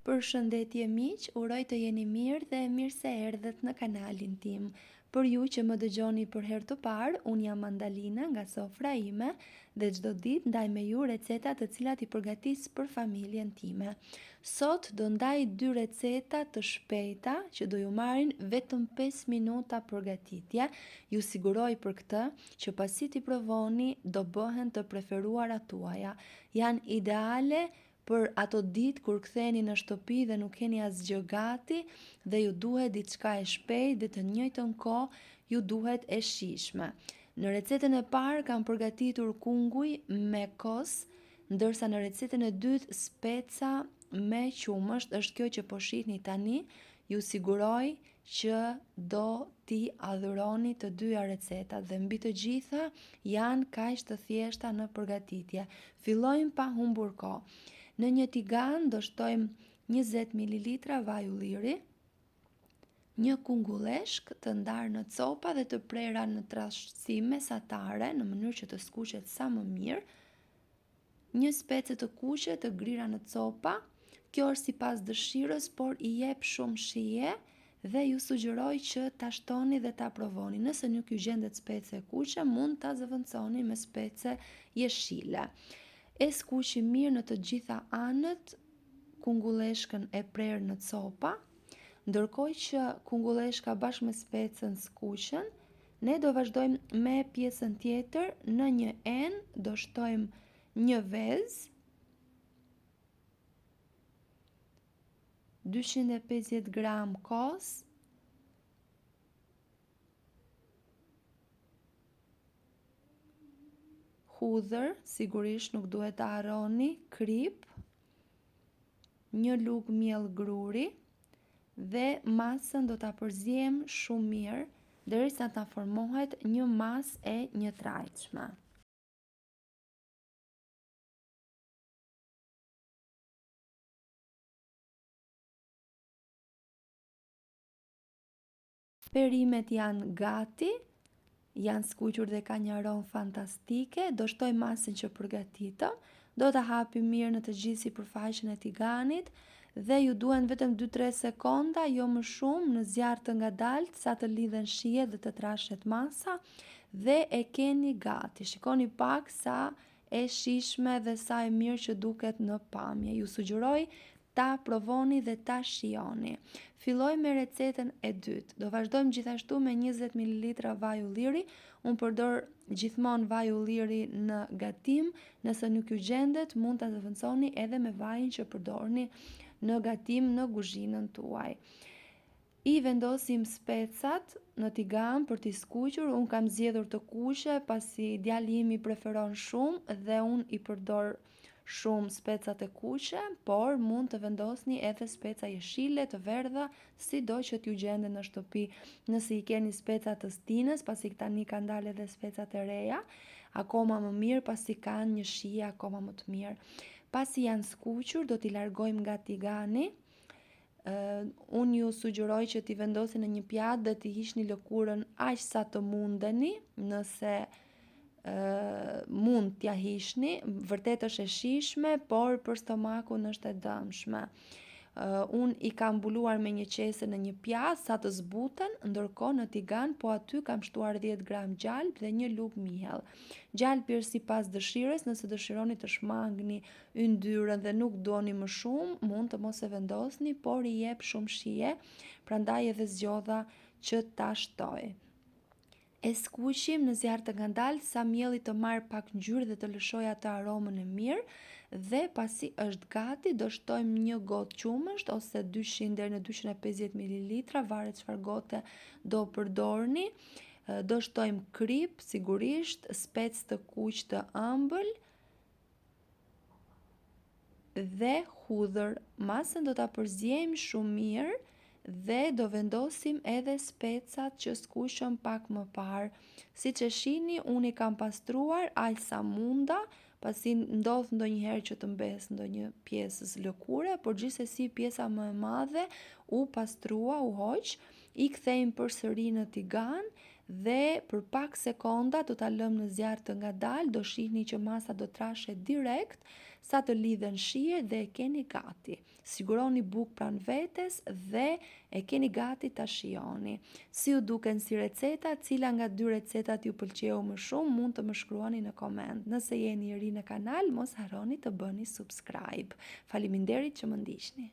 Përshëndetje miq, uroj të jeni mirë dhe mirë se erdhët në kanalin tim. Për ju që më dëgjoni për herë të parë, unë jam Mandalina nga sofra ime dhe çdo ditë ndaj me ju receta të cilat i përgatis për familjen time. Sot do ndaj 2 receta të shpejta që do ju marrin vetëm 5 minuta përgatitje. Ju siguroj për këtë që pasi t'i provoni do bëhen të preferuarat tuaja. Janë ideale për ato ditë kur ktheheni në shtëpi dhe nuk keni asgjë gati dhe ju duhet diçka e shpejtë dhe të njëjtën kohë ju duhet e shijshme. Në recetën e parë kam përgatitur kunguj me kos, ndërsa në recetën e dytë speca me qumësht është kjo që po shihni tani. Ju siguroj që do t'i adhuroni të dyja recetat dhe mbi të gjitha janë kaq të thjeshta në përgatitje. Fillojmë pa humbur kohë. Në një tigan do shtojmë 20 ml vaj ulliri, një kungulleshk të ndarë në copa dhe të prera në trashësi mesatare në mënyrë që të skuqet sa më mirë, një spece të kuqe të grira në copa. Kjo është sipas dëshirës, por i jep shumë shije dhe ju sugjeroj që ta shtoni dhe ta provoni. Nëse nuk ju gjendet spece kuqe, mund ta zëvendësoni me spece jeshile. E skuqi mirë në të gjitha anët kungulleshkën e prerë në copa, ndërkohë që kungulleshka bashkë me specën skuqen. Ne do vazhdojmë me pjesën tjetër. Në një enë do shtojmë një vezë, 250 gram kos, hudhër, sigurisht nuk duhet ta harroni, krip, një lugë miell gruri dhe masën do ta përziejmë shumë mirë derisa ta formohet një masë e njëtrajtshme. Perimet janë gati, janë skuqur dhe ka një aromë fantastike. Do shtoj masën që përgatitëm, do ta hapi mirë në të gjithë sipërfaqen e tiganit dhe ju duhen vetëm 2-3 sekonda, jo më shumë, në zjarr të ngadalt sa të lidhen shijet dhe të trashet masa dhe e keni gati. Shikoni pak sa e shijshme dhe sa e mirë që duket në pamje. Ju sugjeroj ta provoni dhe ta shijoni. Filloj me recetën e dytë. Do vazhdojmë gjithashtu me 20 ml vaj ulliri. Unë përdor gjithmonë vaj ulliri në gatim. Nëse nuk ju gjendet, mund ta zëvendësoni edhe me vajin që përdorni në gatim në kuzhinën tuaj. I vendosim specat në tigan për t'i skuqur. Unë kam zgjedhur të kuqe pasi djali im i preferon shumë dhe unë i përdor shumë specat e kuqe, por mund të vendosni edhe speca jeshile, të verdha, sido që t'ju gjenden në shtëpi. Nëse i keni specat të stinës, pasi tani kanë dalë edhe specat e reja, akoma më mirë pasi kanë një shije akoma më të mirë. Pasi janë skuqur, do t'i largojmë nga tigani. Unë ju sugjeroj që t'i vendosni në një pjatë dhe t'i hiqni lëkurën aq sa të mundeni, nëse mund t'ja hiqni. Vërtet është e shijshme, por për stomakun është e dëmshme. Unë i kam mbuluar me një qese në një pjatë sa të zbuten, ndërkohë në tigan po aty kam shtuar 10 gram gjalp dhe një lugë miell. Gjalpi është sipas dëshirës, nëse dëshironi të shmangni yndyrën dhe nuk doni më shumë, mund të mos e vendosni, por i jep shumë shije, prandaj edhe zgjodha që ta shtoj. E skuqim në zjarr të ngadalt sa mielli të marrë pak ngjyrë dhe të lëshoj atë aromën e mirë dhe pasi është gati do shtojmë një gotë qumësht ose 200 deri në 250 ml, varet çfarë gote do përdorni. Do shtojmë krip, sigurisht, specë të kuq të ëmbël dhe hudhër. Masën do ta përziejmë shumë mirë dhe do vendosim edhe specat që skuqën pak më parë. Siç e shihni, unë i kam pastruar aq sa munda, pasi ndodh ndonjëherë që të mbes ndonjë pjesës lëkure, por gjithsesi pjesa më e madhe u pastrua, u hoq. I kthejmë përsëri në tigan dhe për pak sekonda do ta lëmë në zjarr të ngadalt. Do shihni që masa do trashet direkt sa të lidhen shijet dhe e keni gati. Siguroni bukë pranë vetes dhe e keni gati ta shijoni. Si u duken si receta, cila nga 2 recetat ju pëlqeu më shumë, mund të më shkruani në koment. Nëse jeni i ri në kanal, mos harroni të bëni subscribe. Faleminderit që më ndiqni.